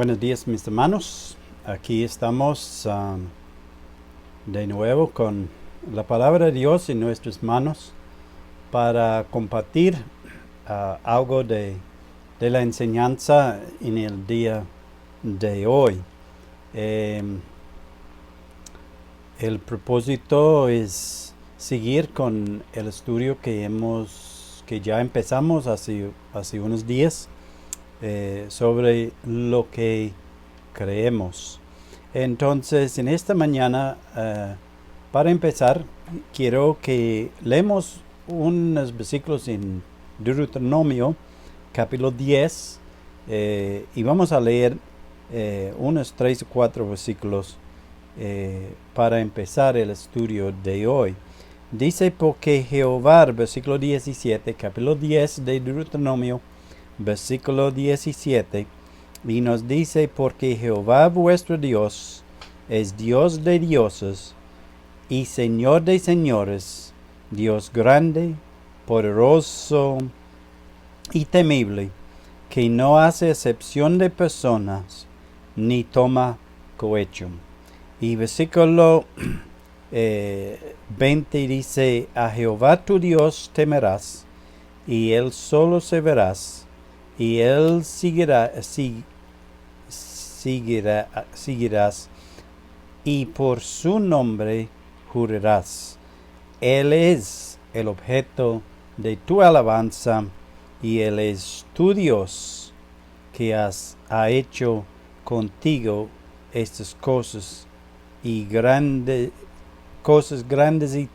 Buenos días, mis hermanos. Aquí estamos de nuevo con la palabra de Dios en nuestras manos para compartir algo de la enseñanza en el día de hoy. El propósito es seguir con el estudio que ya empezamos hace unos días sobre lo que creemos. Entonces, en esta mañana, para empezar, quiero que leemos unos versículos en Deuteronomio, capítulo 10, y vamos a leer unos 3 o 4 versículos para empezar el estudio de hoy. Dice, porque Jehová, versículo 17, capítulo 10 de Deuteronomio, versículo 17, y nos dice, porque Jehová vuestro Dios es Dios de dioses y Señor de señores, Dios grande, poderoso y temible, que no hace excepción de personas, ni toma cohecho. Y versículo 20 dice, a Jehová tu Dios temerás, y él solo servirás, y él seguirás, y por su nombre jurarás. Él es el objeto de tu alabanza, y él es tu Dios, que ha hecho contigo estas cosas grandes y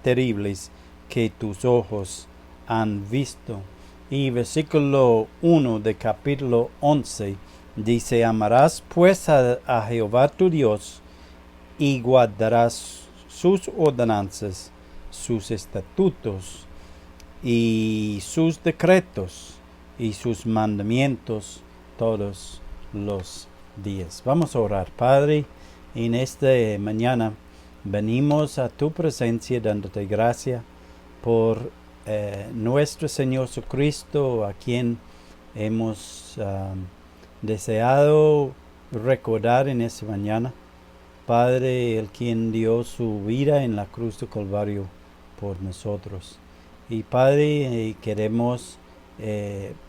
terribles que tus ojos han visto. Y versículo 1 de capítulo 11 dice, amarás pues a Jehová tu Dios y guardarás sus ordenanzas, sus estatutos y sus decretos y sus mandamientos todos los días. Vamos a orar. Padre, en esta mañana venimos a tu presencia dándote gracia por nuestro Señor Jesucristo, a quien hemos deseado recordar en esta mañana. Padre, el quien dio su vida en la cruz de Calvario por nosotros. Y Padre, queremos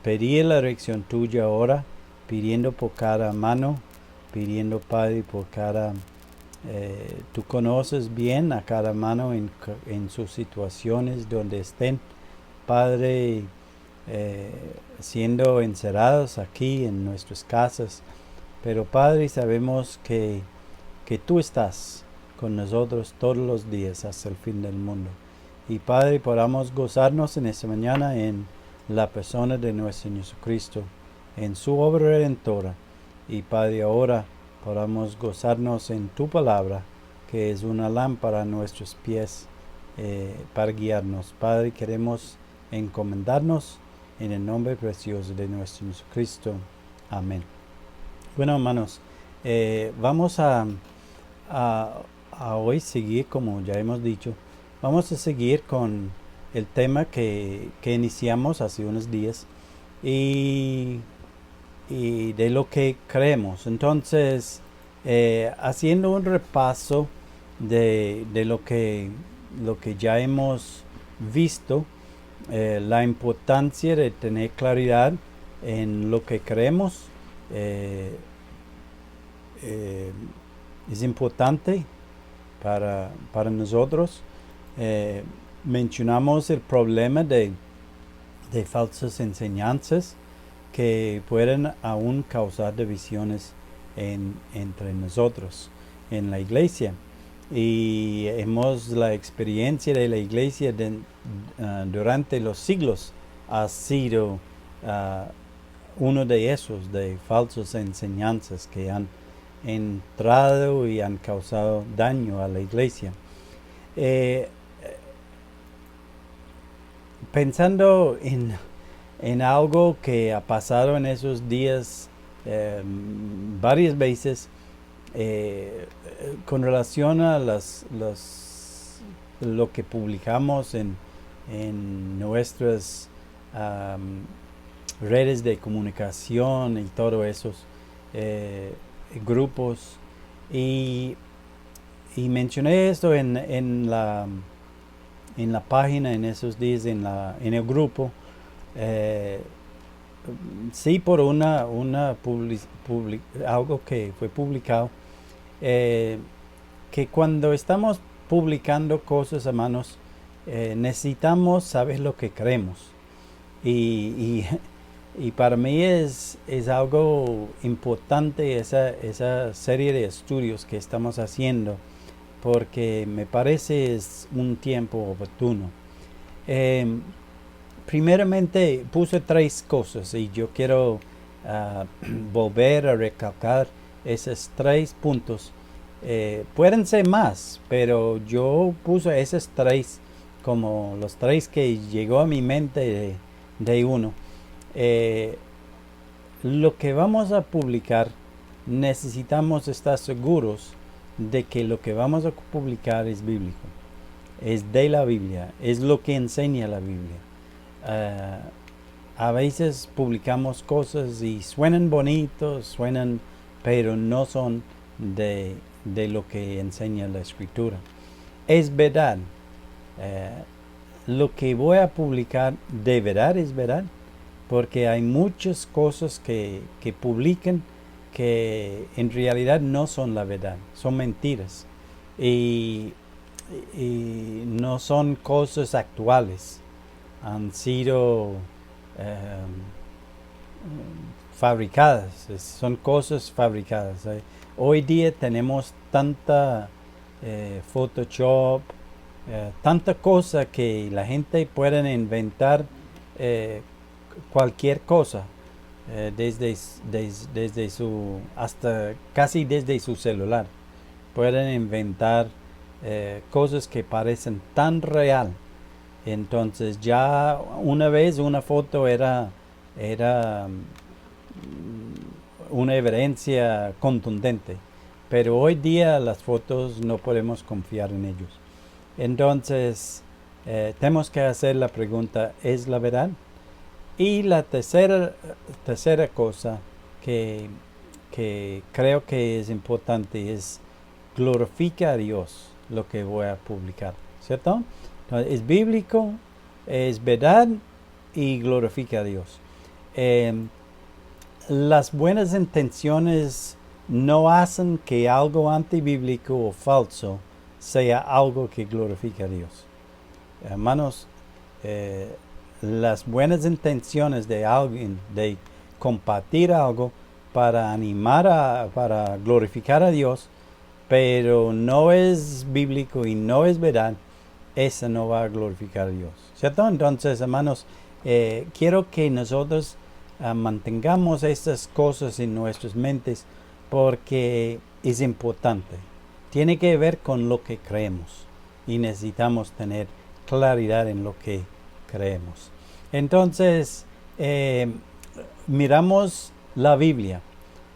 pedir la dirección tuya ahora, pidiendo por cada mano, pidiendo, Padre, por cada... tú conoces bien a cada mano en sus situaciones donde estén, Padre, siendo encerrados aquí en nuestras casas. Pero Padre, sabemos que tú estás con nosotros todos los días hasta el fin del mundo. Y Padre, podamos gozarnos en esta mañana en la persona de nuestro Señor Jesucristo, en su obra redentora. Y Padre, ahora podamos gozarnos en tu palabra, que es una lámpara a nuestros pies para guiarnos. Padre, queremos encomendarnos en el nombre precioso de nuestro Jesucristo. Amén. Bueno, hermanos, vamos a hoy seguir, como ya hemos dicho, vamos a seguir con el tema que iniciamos hace unos días y de lo que creemos. Entonces, haciendo un repaso de lo que ya hemos visto, la importancia de tener claridad en lo que creemos es importante para nosotros. Mencionamos el problema de falsas enseñanzas que pueden aún causar divisiones entre nosotros en la iglesia. Y la experiencia de la iglesia durante los siglos ha sido uno de esos, de falsas enseñanzas que han entrado y han causado daño a la iglesia. Pensando en algo que ha pasado en esos días varias veces con relación a lo que publicamos en nuestras redes de comunicación y todo eso. grupos. Y mencioné esto en la página, en esos días, en el grupo. Sí, por algo que fue publicado, que cuando estamos publicando cosas, hermanos, necesitamos saber lo que creemos. Y, y para mí es algo importante esa serie de estudios que estamos haciendo, porque me parece es un tiempo oportuno. Primeramente puse 3 cosas y yo quiero volver a recalcar esos 3 puntos. Pueden ser más, pero yo puse esos 3 como los 3 que llegó a mi mente de uno. Lo que vamos a publicar, necesitamos estar seguros de que lo que vamos a publicar es bíblico, es de la Biblia, es lo que enseña la Biblia. A veces publicamos cosas y suenan bonitos, pero no son de lo que enseña la Escritura. Es verdad. Lo que voy a publicar de verdad es verdad, porque hay muchas cosas que publican que en realidad no son la verdad, son mentiras y no son cosas actuales, han sido fabricadas, son cosas fabricadas. Hoy día tenemos tanta Photoshop, tanta cosa que la gente puede inventar cualquier cosa, desde su, hasta casi desde su celular. Pueden inventar cosas que parecen tan real. Entonces ya una vez una foto era una evidencia contundente, pero hoy día las fotos no podemos confiar en ellos. Entonces tenemos que hacer la pregunta, ¿es la verdad? Y la tercera cosa que creo que es importante es glorificar a Dios lo que voy a publicar, ¿cierto? Entonces, es bíblico, es verdad y glorifica a Dios. Las buenas intenciones no hacen que algo antibíblico o falso sea algo que glorifica a Dios. Hermanos, las buenas intenciones de alguien de compartir algo para animar para glorificar a Dios, pero no es bíblico y no es verdad, esa no va a glorificar a Dios, ¿cierto? Entonces, hermanos, quiero que nosotros mantengamos estas cosas en nuestras mentes porque es importante. Tiene que ver con lo que creemos y necesitamos tener claridad en lo que creemos. Entonces, miramos la Biblia.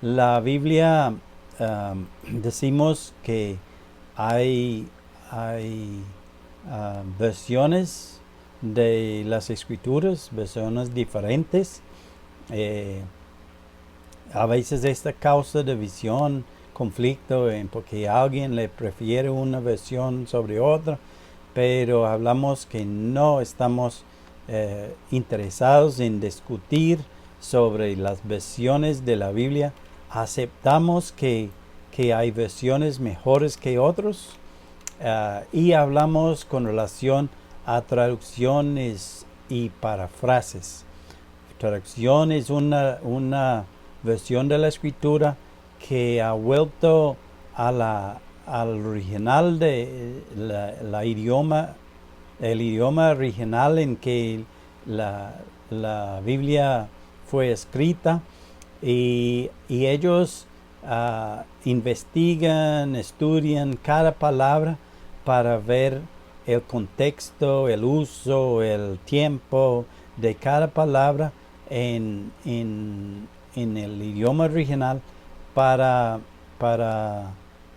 La Biblia, decimos que hay versiones de las Escrituras, versiones diferentes. A veces esta causa división, conflicto, porque alguien le prefiere una versión sobre otra, pero hablamos que no estamos interesados en discutir sobre las versiones de la Biblia. Aceptamos que hay versiones mejores que otros, y hablamos con relación a traducciones y parafrases. Traducción es una versión de la Escritura que ha vuelto al original de el idioma original en que la Biblia fue escrita, y ellos investigan, estudian cada palabra para ver el contexto, el uso, el tiempo de cada palabra en el idioma original para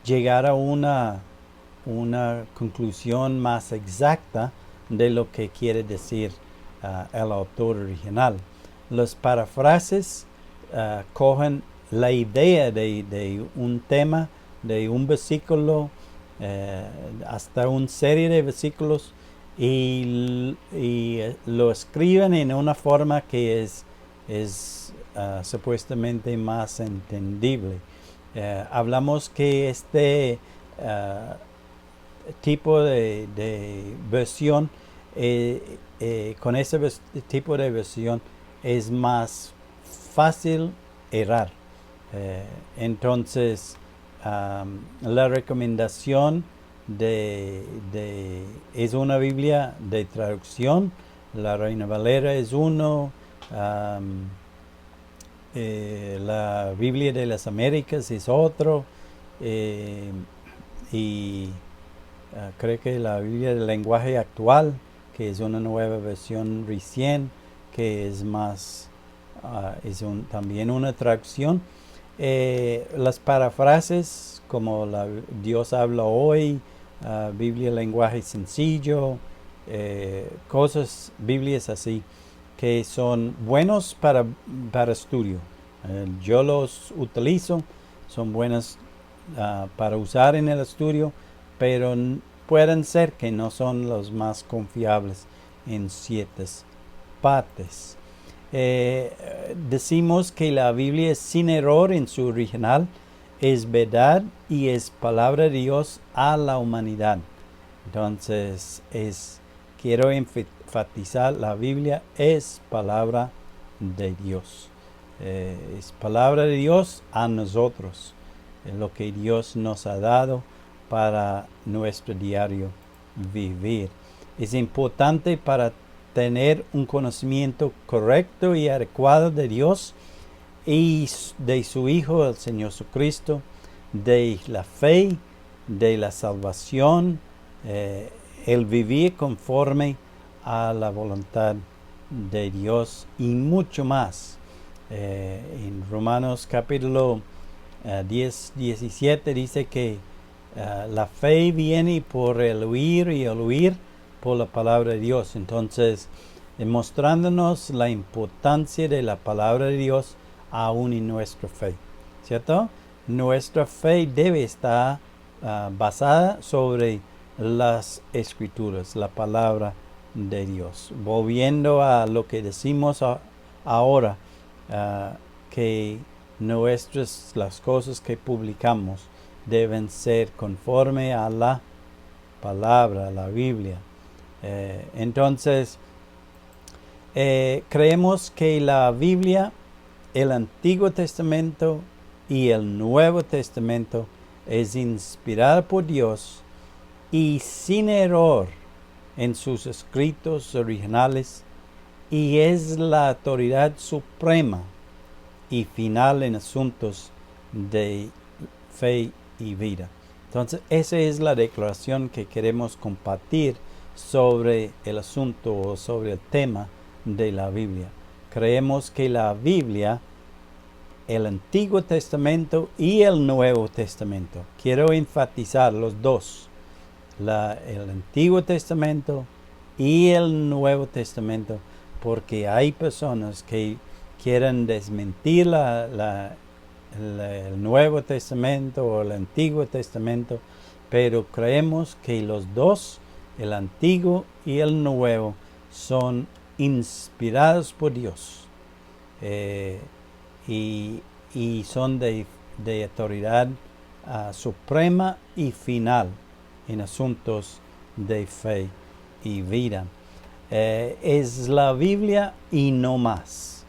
llegar a una conclusión más exacta de lo que quiere decir el autor original. Los parafrases cogen la idea de un tema, de un versículo, hasta una serie de versículos, y lo escriben en una forma que es supuestamente más entendible. Hablamos que este tipo de versión, con ese tipo de versión es más fácil errar. Entonces, la recomendación es una Biblia de traducción. La Reina Valera es uno. La Biblia de las Américas es otro. Y creo que la Biblia del lenguaje actual, que es una nueva versión recién, que es más, también una traducción. Las parafrases, como Dios habla hoy, Biblia lenguaje sencillo, Biblias así, que son buenos para estudio. Yo los utilizo, son buenas para usar en el estudio, pero pueden ser que no son los más confiables en ciertas partes. Decimos que la Biblia es sin error en su original, es verdad y es palabra de Dios a la humanidad. Entonces, quiero enfatizar, la Biblia es palabra de Dios. Es palabra de Dios a nosotros, lo que Dios nos ha dado para nuestro diario vivir. Es importante para tener un conocimiento correcto y adecuado de Dios y de su Hijo, el Señor Jesucristo, de la fe, de la salvación, el vivir conforme a la voluntad de Dios y mucho más. En Romanos capítulo 10, 17 dice que la fe viene por el oír y el oír por la palabra de Dios. Entonces, demostrándonos la importancia de la palabra de Dios aún en nuestra fe, ¿cierto? Nuestra fe debe estar basada sobre las escrituras, la palabra de Dios. Volviendo a lo que decimos ahora, que las cosas que publicamos deben ser conforme a la palabra, la Biblia. Entonces, creemos que la Biblia, el Antiguo Testamento y el Nuevo Testamento es inspirada por Dios y sin error en sus escritos originales, y es la autoridad suprema y final en asuntos de fe y vida. Entonces, esa es la declaración que queremos compartir sobre el asunto o sobre el tema de la Biblia. Creemos que la Biblia, el Antiguo Testamento y el Nuevo Testamento, quiero enfatizar los dos, el Antiguo Testamento y el Nuevo Testamento, porque hay personas que quieren desmentir el Nuevo Testamento o el Antiguo Testamento, pero creemos que los dos, el Antiguo y el Nuevo, son inspirados por Dios y son de autoridad suprema y final en asuntos de fe y vida. Es la Biblia y no más.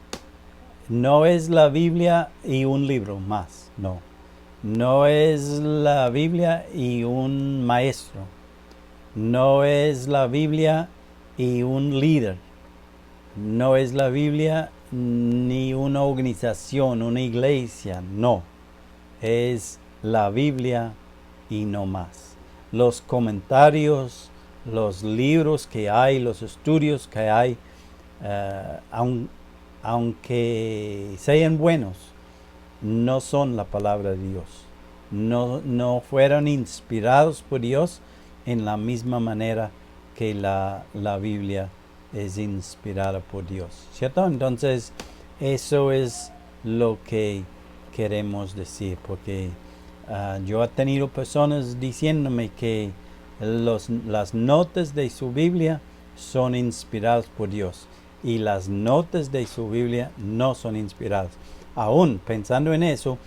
No es la Biblia y un libro más, no. No es la Biblia y un maestro. No es la Biblia y un líder. No es la Biblia ni una organización, una iglesia, no. Es la Biblia y no más. Los comentarios, los libros que hay, los estudios que hay, aunque sean buenos, no son la palabra de Dios. No fueron inspirados por Dios en la misma manera que la Biblia es inspirada por Dios, ¿cierto? Entonces, eso es lo que queremos decir, porque yo he tenido personas diciéndome que las notas de su Biblia son inspiradas por Dios y las notas de su Biblia no son inspiradas. Aún pensando en eso,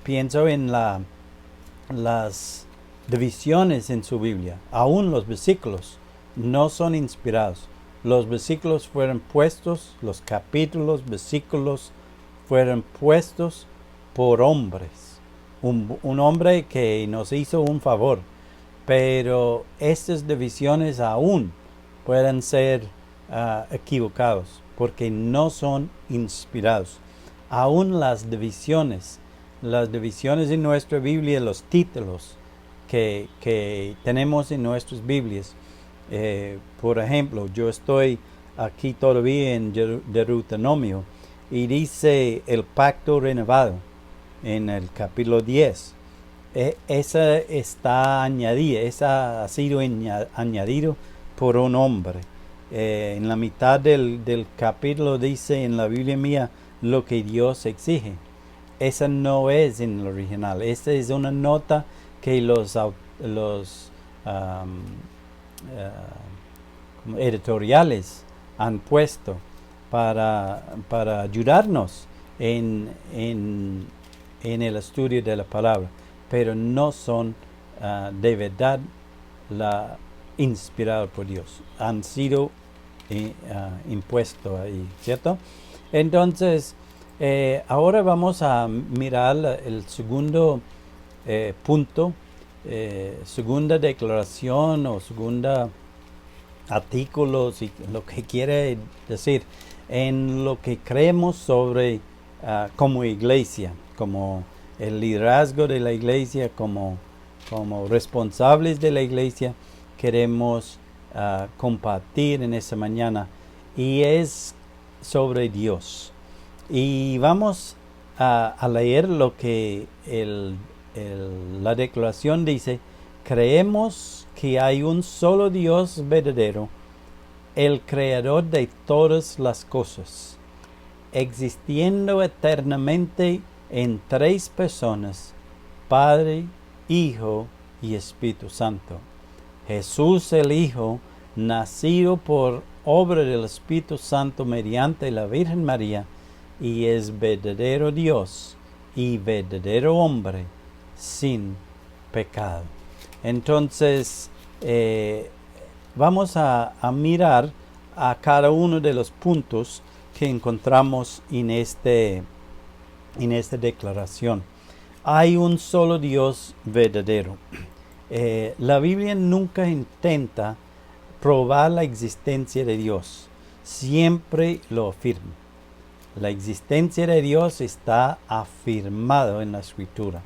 pienso en las divisiones en su Biblia. Aún los versículos no son inspirados. Los versículos fueron puestos, los capítulos, versículos fueron puestos por hombres. Un hombre que nos hizo un favor. Pero estas divisiones aún pueden ser equivocados porque no son inspirados. Aún las divisiones en nuestra Biblia, los títulos que tenemos en nuestras Biblias. Por ejemplo, yo estoy aquí todavía en Deuteronomio y dice el pacto renovado en el capítulo 10. Esa está añadida, esa ha sido añadido por un hombre. En la mitad del capítulo dice en la Biblia mía lo que Dios exige. Esa no es en el original. Esta es una nota que los editoriales han puesto para ayudarnos en el estudio de la palabra, pero no son de verdad inspirados por Dios. Han sido impuestos ahí, ¿cierto? Entonces, ahora vamos a mirar el segundo punto, segunda declaración o segunda artículo, si lo que quiere decir, en lo que creemos sobre como iglesia, como el liderazgo de la iglesia, como responsables de la iglesia, queremos compartir en esta mañana, y es sobre Dios. Y vamos a leer lo que la declaración dice: creemos que hay un solo Dios verdadero, el creador de todas las cosas, existiendo eternamente en tres personas, Padre, Hijo y Espíritu Santo. Jesús el Hijo, nacido por obra del Espíritu Santo mediante la Virgen María, y es verdadero Dios y verdadero hombre sin pecado. Entonces, vamos a mirar a cada uno de los puntos que encontramos en esta declaración. Hay un solo Dios verdadero. La Biblia nunca intenta probar la existencia de Dios, siempre lo afirma. La existencia de Dios está afirmada en la Escritura.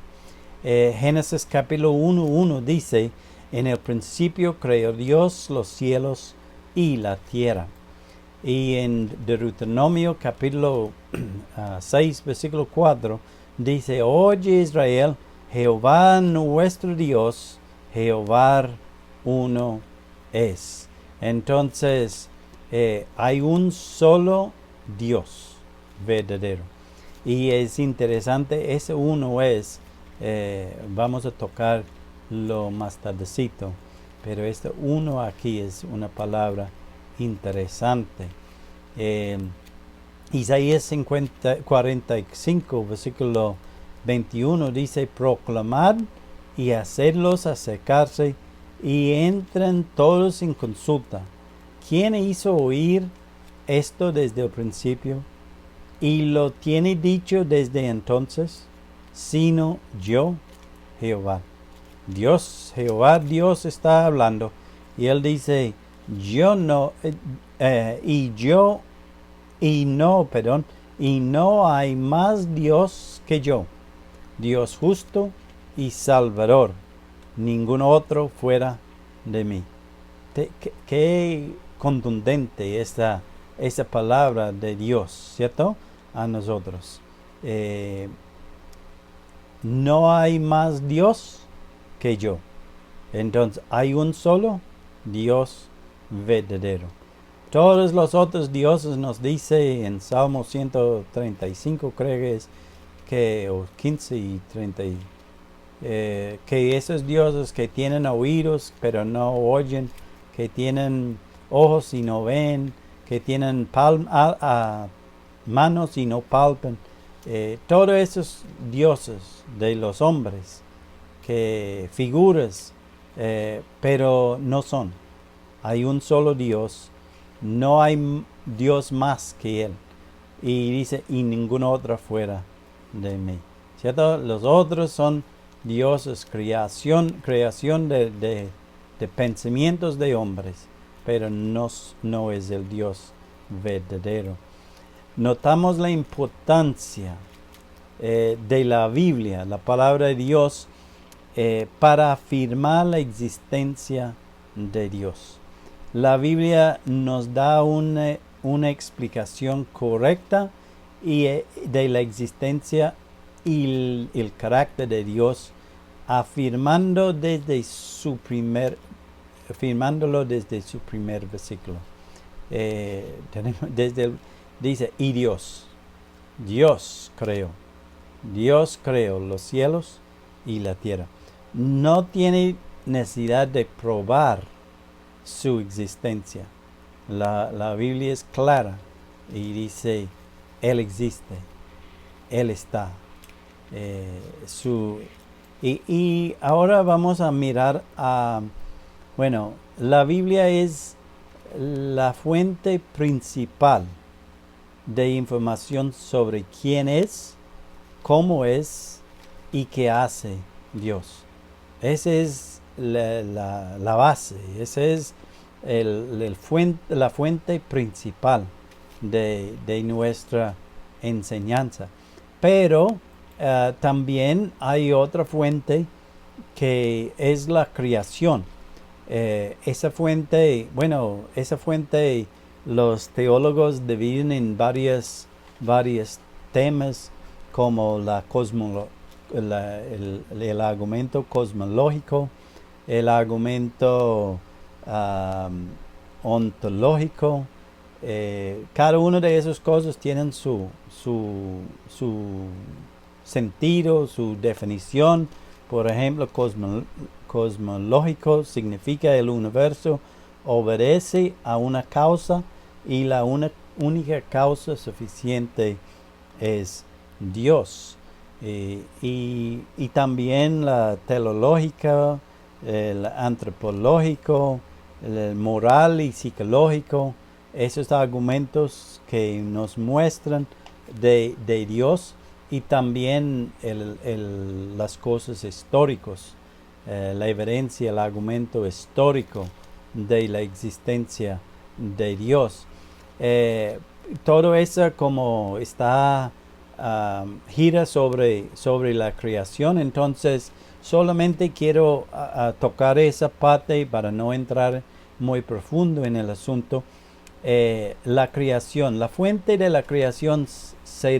Génesis capítulo 1:1 dice: en el principio creó Dios los cielos y la tierra. Y en Deuteronomio capítulo 6 versículo 4 dice: oye Israel, Jehová nuestro Dios, Jehová uno es. Entonces hay un solo Dios verdadero. Y es interesante, ese uno es, vamos a tocarlo más tardecito, pero este uno aquí es una palabra interesante. Isaías 45 versículo 21 dice: proclamad y hacedlos acercarse, y entren todos en consulta. ¿Quién hizo oír esto desde el principio, y lo tiene dicho desde entonces? Sino yo, Jehová. Dios, Jehová Dios está hablando, y él dice: y no hay más Dios que yo, Dios justo y salvador, ningún otro fuera de mí. Qué contundente esa palabra de Dios, ¿cierto? A nosotros. No hay más Dios que yo. Entonces hay un solo Dios verdadero. Todos los otros dioses, nos dice en Salmo 135, creo que es, o 15 y 30, que esos dioses que tienen oídos pero no oyen, que tienen ojos y no ven, que tienen manos y no palpan, todos esos dioses de los hombres, que figuras, pero no son. Hay un solo Dios, no hay Dios más que Él. Y dice, y ningún otro fuera de mí. ¿Cierto? Los otros son dioses, creación de pensamientos de hombres, pero no es el Dios verdadero. Notamos la importancia de la Biblia, la palabra de Dios, para afirmar la existencia de Dios. La Biblia nos da una explicación correcta de la existencia y el carácter de Dios, afirmándolo desde su primer versículo. Dice, y Dios creó los cielos y la tierra. No tiene necesidad de probar su existencia. La Biblia es clara y dice, Él existe, Él está. Y ahora vamos a mirar la Biblia es la fuente principal de información sobre quién es, cómo es y qué hace Dios. Esa es la base, esa es la fuente principal de nuestra enseñanza. Pero también hay otra fuente que es la creación. Esa fuente los teólogos dividen en varios temas, como el argumento cosmológico, el argumento ontológico. Cada una de esas cosas tienen su sentido, su definición. Por ejemplo, cosmológico significa el universo obedece a una causa y la única causa suficiente es Dios. Y también la teleológica, el antropológico, el moral y psicológico, esos argumentos que nos muestran de Dios, y también las cosas históricas, la evidencia, el argumento histórico de la existencia de Dios. Todo eso como está gira sobre la creación. Entonces solamente quiero tocar esa parte para no entrar muy profundo en el asunto. La creación, la fuente de la creación se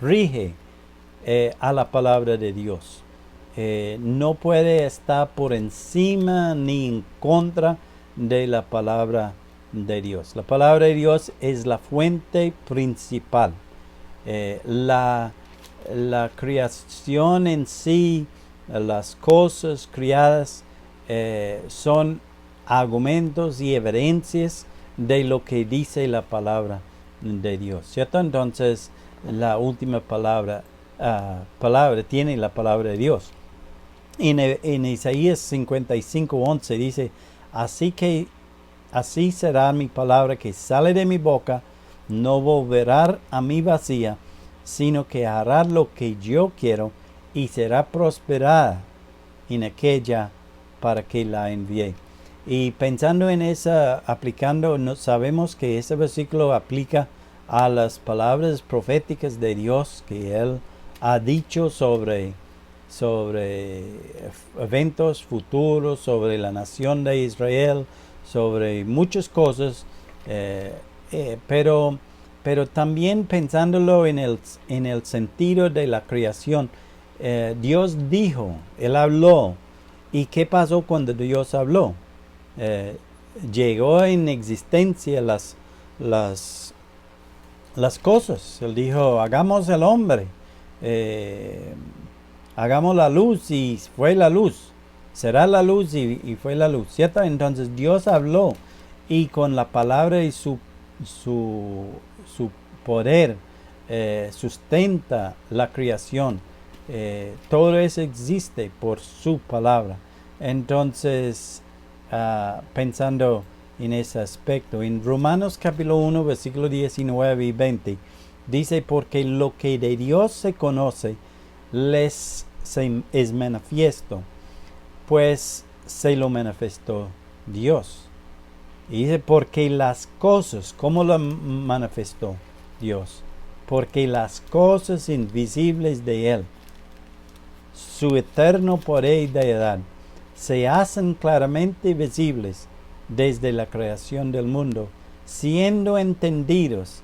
rige a la palabra de Dios. No puede estar por encima ni en contra de la palabra de Dios. La palabra de Dios es la fuente principal. La creación en sí, las cosas creadas, son argumentos y evidencias de lo que dice la palabra de Dios, ¿cierto? Entonces la última palabra tiene la palabra de Dios. En Isaías 55:11 dice, así será mi palabra que sale de mi boca, no volverá a mí vacía, sino que hará lo que yo quiero y será prosperada en aquella para que la envié. Y pensando en esa, sabemos que ese versículo aplica a las palabras proféticas de Dios que Él ha dicho sobre eventos futuros, sobre la nación de Israel, sobre muchas cosas, pero también pensándolo en el sentido de la creación. Dios dijo, Él habló. ¿Y qué pasó cuando Dios habló? Llegó en existencia las las cosas. Él dijo, hagamos el hombre, hagamos la luz y fue la luz. Será la luz y fue la luz, ¿cierto? Entonces Dios habló y con la palabra y su poder sustenta la creación. Todo eso existe por su palabra. Entonces, pensando en ese aspecto, en Romanos capítulo 1, versículo 19 y 20, dice, porque lo que de Dios se conoce es manifiesto, pues se lo manifestó Dios. Y dice, porque las cosas, ¿cómo lo manifestó Dios? Porque las cosas invisibles de Él, su eterno poder y deidad, se hacen claramente visibles desde la creación del mundo, siendo entendidas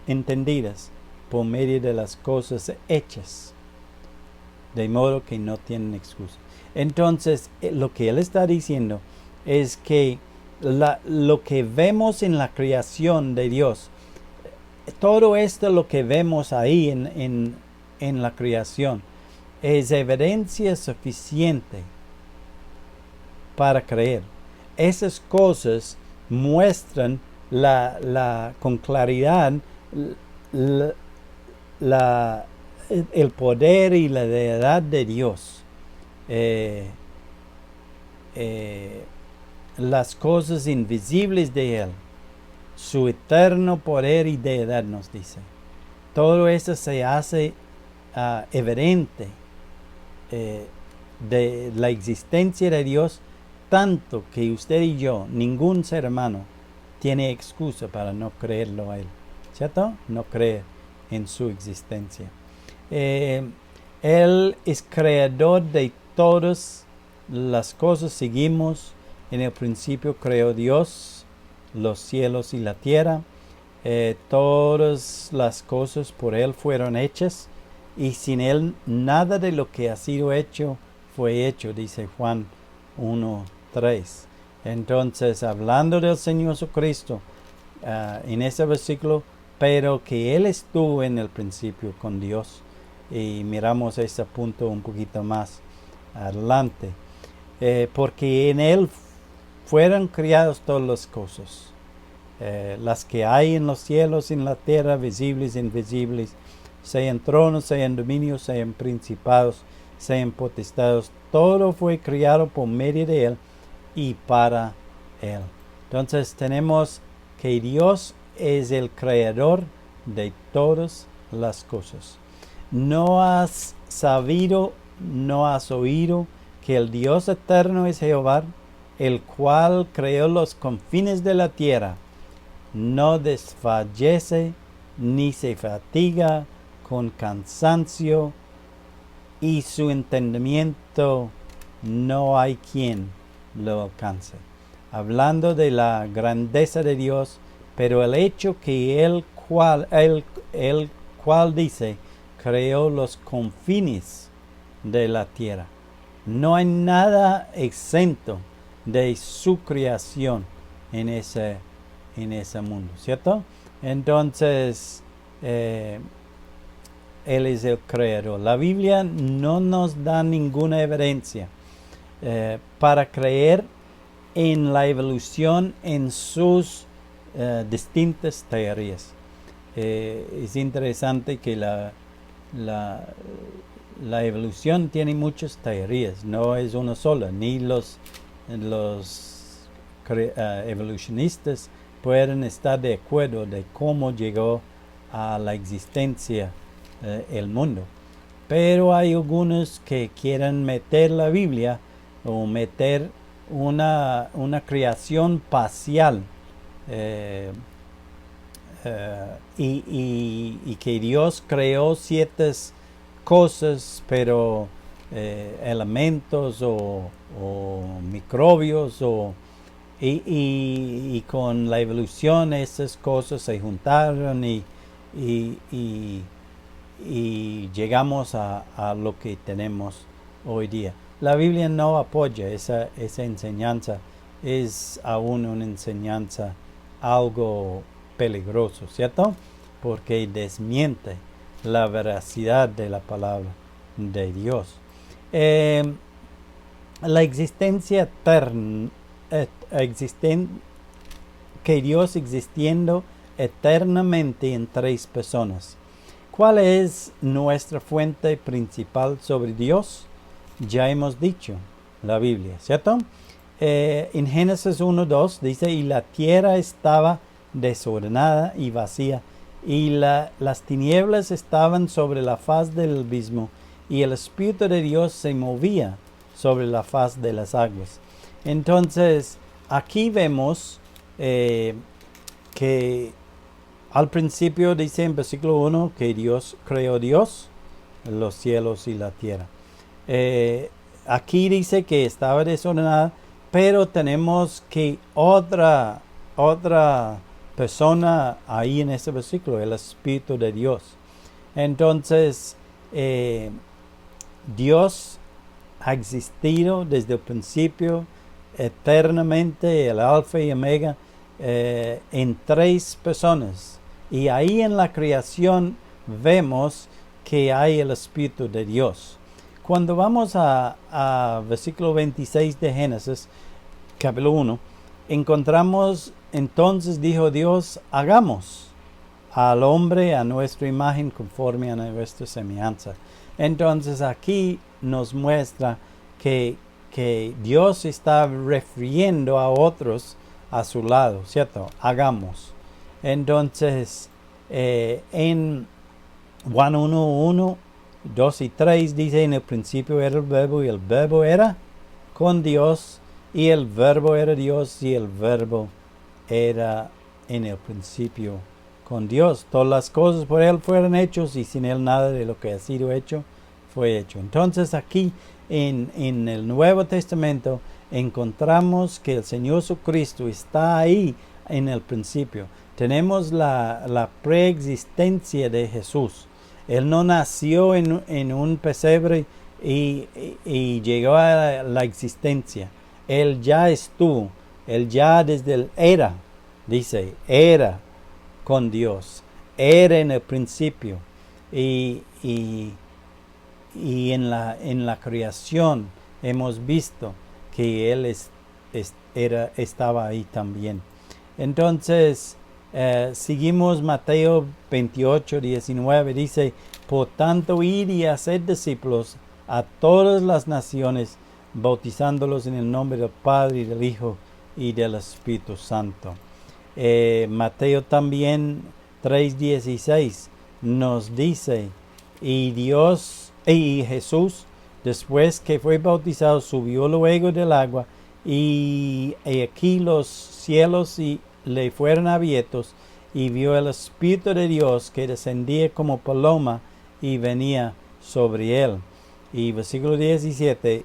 por medio de las cosas hechas, de modo que no tienen excusa. Entonces, lo que él está diciendo es que lo que vemos en la creación de Dios, todo esto lo que vemos ahí en la creación, es evidencia suficiente para creer. Esas cosas muestran con claridad el poder y la deidad de Dios. Las cosas invisibles de Él, su eterno poder y deidad, nos dice. Todo eso se hace evidente de la existencia de Dios, tanto que usted y yo, ningún ser humano, tiene excusa para no creerlo a Él, ¿cierto? No creer en su existencia. Él es creador de todas las cosas. Seguimos, en el principio creó Dios los cielos y la tierra. Todas las cosas por Él fueron hechas, y sin Él nada de lo que ha sido hecho fue hecho, dice Juan 1:3. Entonces, hablando del Señor Jesucristo, en ese versículo, pero que Él estuvo en el principio con Dios, y miramos ese punto un poquito más adelante, porque en Él fueron creadas todas las cosas, las que hay en los cielos y en la tierra, visibles e invisibles, sean tronos, sean dominios, sean principados, sean potestades, todo fue creado por medio de Él y para Él. Entonces tenemos que Dios es el creador de todas las cosas. No has sabido, no has oído que el Dios eterno es Jehová, el cual creó los confines de la tierra. No desfallece ni se fatiga con cansancio, y su entendimiento no hay quien lo alcance. Hablando de la grandeza de Dios, pero el hecho que el cual dice, creó los confines de la tierra. No hay nada exento de su creación en ese mundo, ¿cierto? Entonces, Él es el creador. La Biblia no nos da ninguna evidencia para creer en la evolución en sus distintas teorías. Es interesante que la evolución tiene muchas teorías, no es una sola, ni los evolucionistas pueden estar de acuerdo de cómo llegó a la existencia el mundo. Pero hay algunos que quieren meter la Biblia o meter una creación parcial, y que Dios creó ciertas cosas, pero elementos o microbios y con la evolución esas cosas se juntaron y llegamos a lo que tenemos hoy día. La Biblia no apoya esa enseñanza, es aún una enseñanza algo peligroso, ¿cierto? porque desmiente la veracidad de la palabra de Dios. La existencia eterna, que Dios existiendo eternamente en tres personas. ¿Cuál es nuestra fuente principal sobre Dios? Ya hemos dicho, la Biblia, ¿cierto? En Génesis 1:2 dice, y la tierra estaba desordenada y vacía, y las tinieblas estaban sobre la faz del abismo, y el Espíritu de Dios se movía sobre la faz de las aguas. Entonces, aquí vemos que al principio dice en versículo 1 que Dios creó los cielos y la tierra. Aquí dice que estaba desordenada, pero tenemos que otra persona ahí en ese versículo, el Espíritu de Dios. Entonces, Dios ha existido desde el principio, eternamente, el Alfa y Omega, en tres personas. Y ahí en la creación vemos que hay el Espíritu de Dios. Cuando vamos a versículo 26 de Génesis, capítulo 1, encontramos, entonces dijo Dios, hagamos al hombre a nuestra imagen conforme a nuestra semejanza. Entonces aquí nos muestra que Dios está refiriendo a otros a su lado, ¿cierto? Hagamos. Entonces, en Juan 1:1, 2 y 3 dice, en el principio era el verbo y el verbo era con Dios y el verbo era Dios y el verbo era en el principio con Dios. Todas las cosas por Él fueron hechas y sin Él nada de lo que ha sido hecho fue hecho. Entonces aquí en el Nuevo Testamento encontramos que el Señor Jesucristo está ahí en el principio. Tenemos la preexistencia de Jesús. Él no nació en un pesebre y llegó a la existencia. Él ya estuvo. Él ya desde el era, dice, era con Dios. Era en el principio. Y en la creación hemos visto que Él estaba ahí también. Entonces, seguimos Mateo 28:19, dice, por tanto, id y haced discípulos a todas las naciones, bautizándolos en el nombre del Padre, y del Hijo, y del Espíritu Santo. Mateo también 3:16 nos dice, y Jesús, después que fue bautizado, subió luego del agua, y aquí los cielos le fueron abiertos, y vio el Espíritu de Dios que descendía como paloma y venía sobre él. Y versículo 17,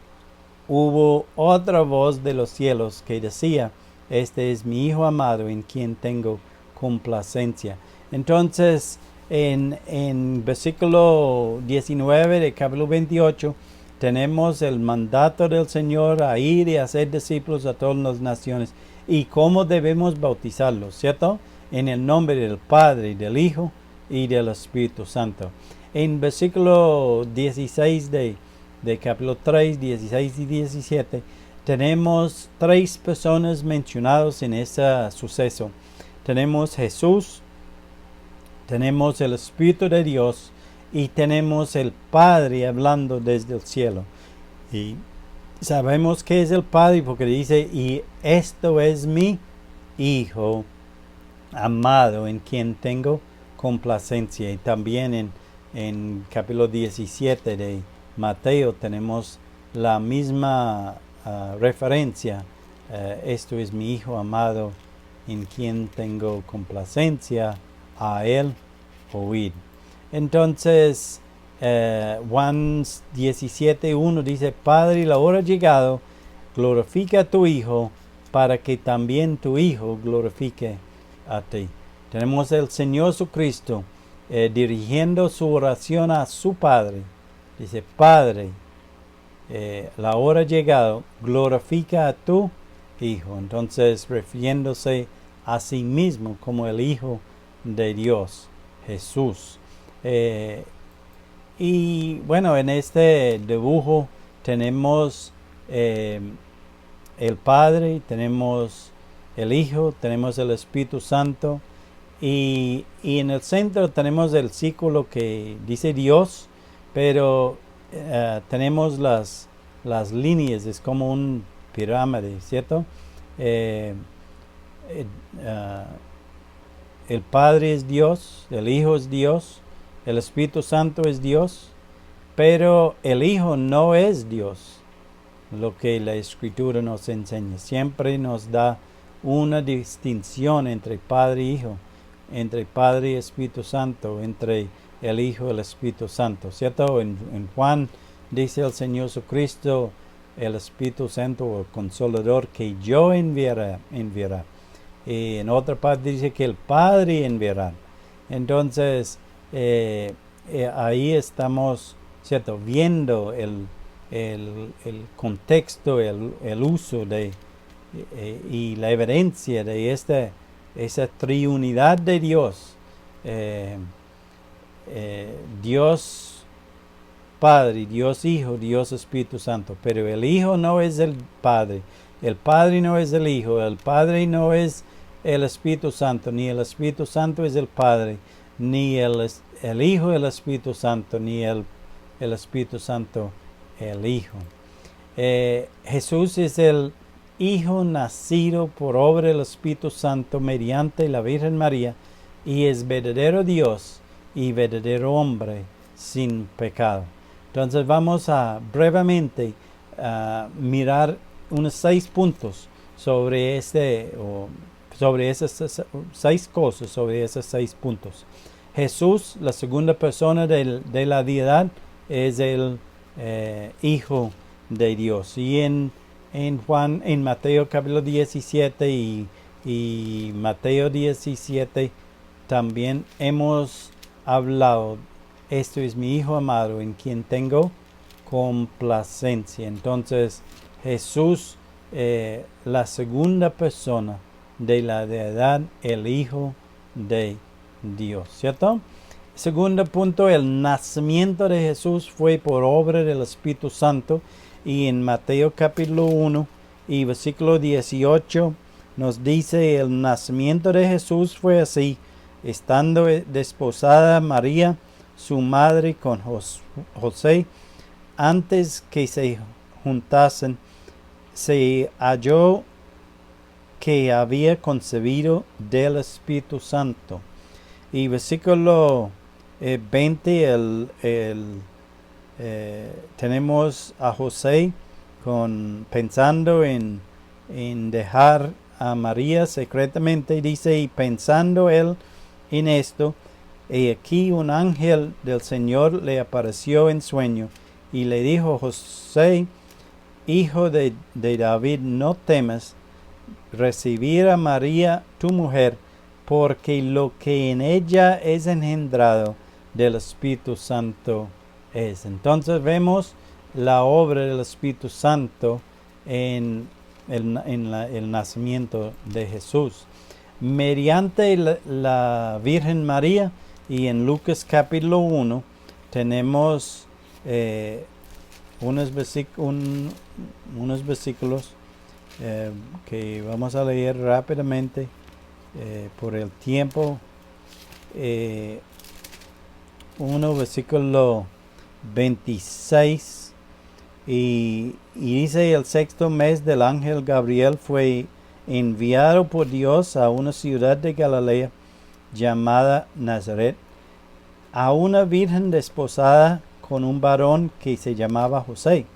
hubo otra voz de los cielos que decía, este es mi Hijo amado en quien tengo complacencia. Entonces, en versículo 19 de capítulo 28, tenemos el mandato del Señor a ir y hacer discípulos a todas las naciones. Y cómo debemos bautizarlos, ¿cierto? En el nombre del Padre, del Hijo y del Espíritu Santo. En versículo 16 de capítulo 3, 16 y 17, tenemos tres personas mencionadas en ese suceso. Tenemos Jesús, tenemos el Espíritu de Dios y tenemos el Padre hablando desde el cielo. Y sabemos que es el Padre porque dice, y esto es mi Hijo amado en quien tengo complacencia. Y también en capítulo 17 de Mateo tenemos la misma referencia. Esto es mi Hijo amado en quien tengo complacencia, a él oíd. Entonces, Juan 17:1 dice, Padre, la hora ha llegado, glorifica a tu Hijo, para que también tu Hijo glorifique a ti. Tenemos el Señor Jesucristo dirigiendo su oración a su Padre. Dice, Padre, la hora ha llegado, glorifica a tu Hijo. Entonces, refiriéndose a sí mismo como el Hijo de Dios. Jesús. Y bueno, en este dibujo tenemos el Padre, tenemos el Hijo, tenemos el Espíritu Santo. Y en el centro tenemos el círculo que dice Dios, pero tenemos las líneas, es como un pirámide, ¿cierto? Eh, eh, uh, el Padre es Dios, el Hijo es Dios, el Espíritu Santo es Dios, pero el Hijo no es Dios, lo que la Escritura nos enseña. Siempre nos da una distinción entre Padre y Hijo, entre Padre y Espíritu Santo, entre el Hijo y el Espíritu Santo, ¿cierto? En Juan dice el Señor Jesucristo, el Espíritu Santo, el Consolador, que yo enviará. Y en otra parte dice que el Padre enviará. Entonces, ahí estamos, ¿cierto?, viendo el contexto, el uso de y la evidencia de esa triunidad de Dios. Dios Padre, Dios Hijo, Dios Espíritu Santo. Pero el Hijo no es el Padre no es el Hijo, el Padre no es el Espíritu Santo, ni el Espíritu Santo es el Padre, ni el Hijo el Espíritu Santo, ni el Espíritu Santo el Hijo. Jesús es el Hijo nacido por obra del Espíritu Santo mediante la Virgen María, y es verdadero Dios y verdadero hombre sin pecado. Entonces vamos a brevemente mirar unos 6 puntos sobre esas 6 cosas, sobre esos 6 puntos. Jesús, la segunda persona de la deidad, es el Hijo de Dios. Y en Mateo capítulo 17 y Mateo 17 también hemos hablado: esto es mi Hijo amado en quien tengo complacencia. Entonces Jesús, la segunda persona de la deidad, el Hijo de Dios, ¿cierto? Segundo punto, el nacimiento de Jesús fue por obra del Espíritu Santo. Y en Mateo capítulo 1 y versículo 18 nos dice: el nacimiento de Jesús fue así: estando desposada María, su madre, con José, antes que se juntasen, se halló que había concebido del Espíritu Santo. Y versículo 20, tenemos a José pensando en dejar a María secretamente. Dice: y pensando él en esto, y aquí un ángel del Señor le apareció en sueño y le dijo: José, hijo de David, no temas recibir a María tu mujer, porque lo que en ella es engendrado del Espíritu Santo es. Entonces vemos la obra del Espíritu Santo en el nacimiento de Jesús. Mediante la Virgen María, y en Lucas capítulo 1 tenemos unos versículos que vamos a leer rápidamente por el tiempo. Versículo 26, y dice: el sexto mes del ángel Gabriel fue enviado por Dios a una ciudad de Galilea llamada Nazaret, a una virgen desposada con un varón que se llamaba José,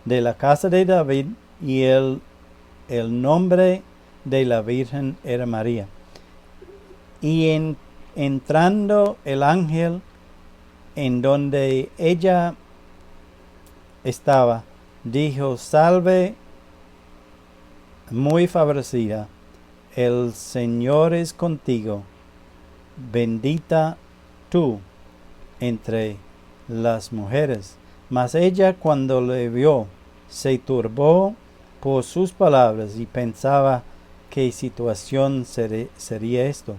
de la casa de David, y el nombre de la virgen era María. Y entrando el ángel en donde ella estaba, dijo: salve, muy favorecida, el Señor es contigo, bendita tú entre las mujeres. Mas ella, cuando le vio, se turbó por sus palabras y pensaba: ¿qué situación sería esto?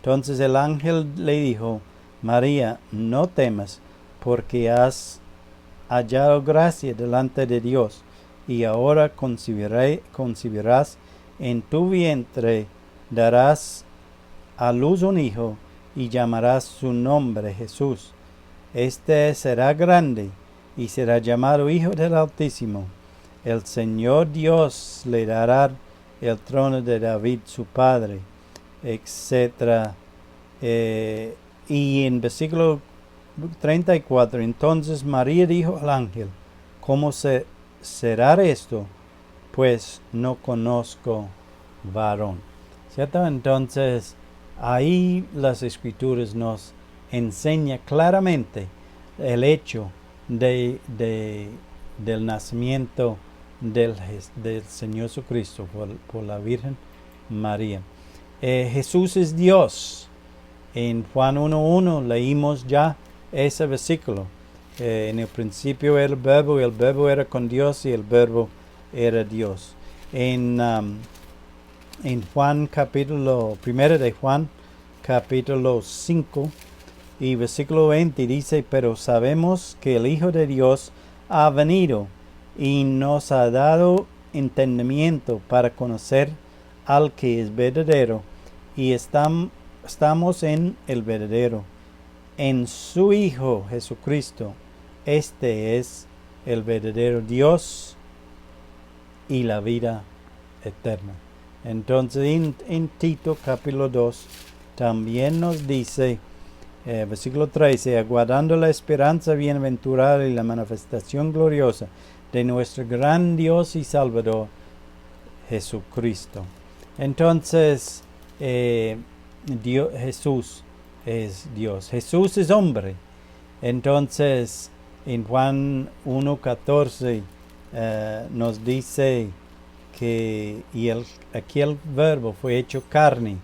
Entonces el ángel le dijo, María, no temas, porque has hallado gracia delante de Dios, y ahora concebirás en tu vientre, darás a luz un hijo, y llamarás su nombre Jesús. Este será grande, y será llamado Hijo del Altísimo. El Señor Dios le dará el trono de David su padre, etc. Y en versículo 34, entonces María dijo al ángel, ¿cómo será esto? Pues no conozco varón. ¿Cierto? Entonces, ahí las escrituras nos enseñan claramente el hecho del nacimiento del Señor Jesucristo por la Virgen María. Jesús es Dios. En Juan 1:1 leímos ya ese versículo. En el principio era el verbo, y el verbo era con Dios, y el verbo era Dios. En Juan capítulo, primero de Juan, capítulo 5 y versículo 20 dice, pero sabemos que el Hijo de Dios ha venido y nos ha dado entendimiento para conocer al que es verdadero, y estamos en el verdadero, en su Hijo Jesucristo. Este es el verdadero Dios y la vida eterna. Entonces en Tito capítulo 2 también nos dice, versículo 13, aguardando la esperanza bienaventurada y la manifestación gloriosa de nuestro gran Dios y Salvador Jesucristo. Entonces Jesús es Dios. Jesús es hombre. Entonces en Juan 1:14 nos dice que aquel verbo fue hecho carne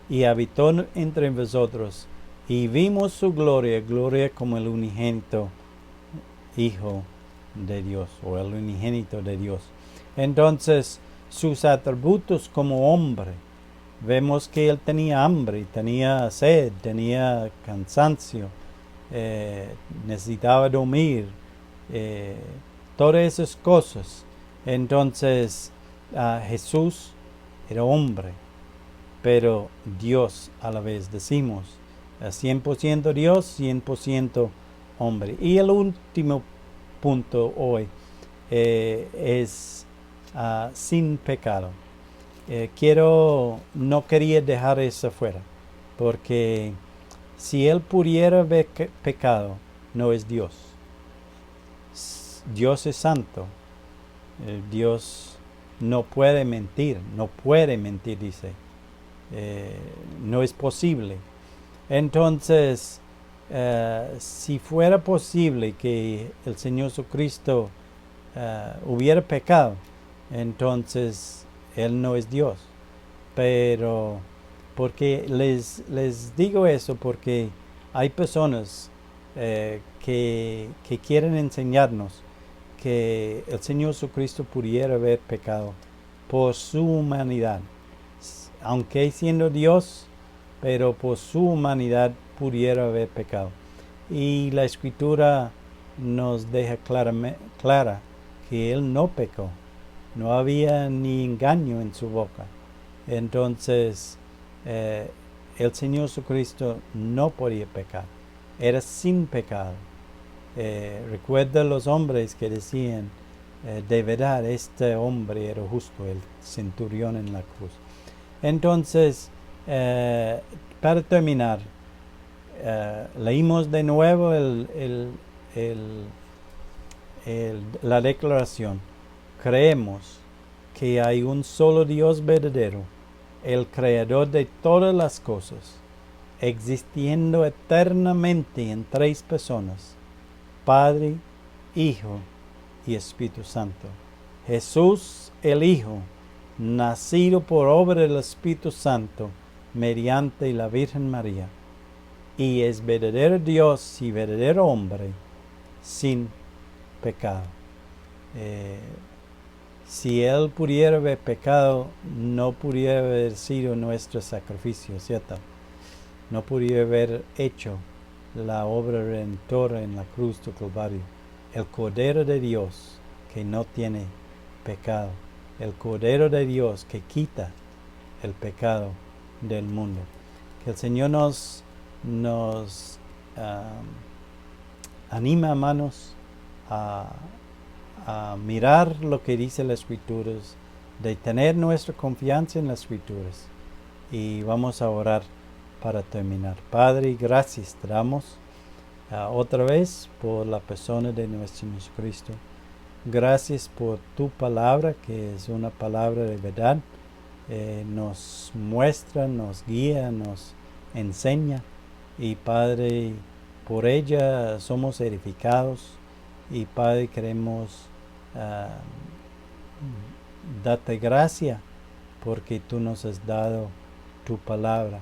y habitó entre vosotros, y vimos su gloria, gloria como el unigénito Hijo de Dios, o el unigénito de Dios. Entonces, sus atributos como hombre, vemos que él tenía hambre, tenía sed, tenía cansancio, necesitaba dormir, todas esas cosas. Entonces, Jesús era hombre, pero Dios a la vez, decimos, 100% Dios, 100% hombre. Y el último punto hoy es sin pecado. No quería dejar eso fuera, porque si él pudiera ver pecado, no es Dios. Dios es santo. Dios no puede mentir, dice. No es posible. Entonces, si fuera posible que el Señor Jesucristo hubiera pecado, entonces Él no es Dios. Pero, porque les digo eso, porque hay personas que quieren enseñarnos que el Señor Jesucristo pudiera haber pecado por su humanidad, aunque siendo Dios, pero por su humanidad pudiera haber pecado. Y la Escritura nos deja clara que Él no pecó, no había ni engaño en su boca. Entonces, el Señor Jesucristo no podía pecar, era sin pecado. Recuerda los hombres que decían, de verdad este hombre era justo, el centurión en la cruz. Entonces, para terminar, leímos de nuevo la declaración. Creemos que hay un solo Dios verdadero, el creador de todas las cosas, existiendo eternamente en tres personas: Padre, Hijo y Espíritu Santo. Jesús el Hijo, nacido por obra del Espíritu Santo, mediante la Virgen María, y es verdadero Dios y verdadero hombre, sin pecado. Si Él pudiera haber pecado, no pudiera haber sido nuestro sacrificio, ¿cierto? no podría haber hecho la obra redentora en la cruz del Calvario. El Cordero de Dios que no tiene pecado. El Cordero de Dios que quita el pecado del mundo. Que el Señor nos anima, hermanos, a mirar lo que dice las Escrituras, de tener nuestra confianza en las Escrituras. Y vamos a orar para terminar. Padre, gracias te damos otra vez por la persona de nuestro Jesucristo. Gracias por tu palabra, que es una palabra de verdad. Nos muestra, nos guía, nos enseña. Y Padre, por ella somos edificados. Y Padre, queremos darte gracias porque tú nos has dado tu palabra.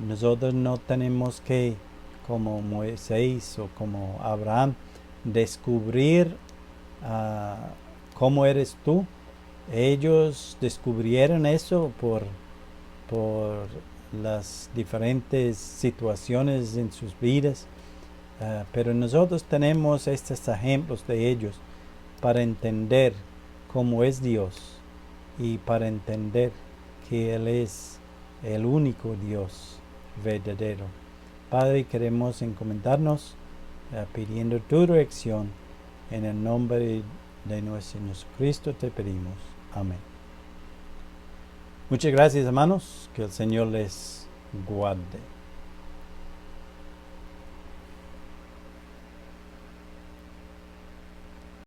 Nosotros no tenemos que, como Moisés o como Abraham, descubrir cómo eres tú. Ellos descubrieron eso por las diferentes situaciones en sus vidas, pero nosotros tenemos estos ejemplos de ellos para entender cómo es Dios y para entender que Él es el único Dios verdadero. Padre, queremos encomendarnos pidiendo tu dirección. En el nombre de nuestro Jesucristo te pedimos. Amén. Muchas gracias, hermanos. Que el Señor les guarde.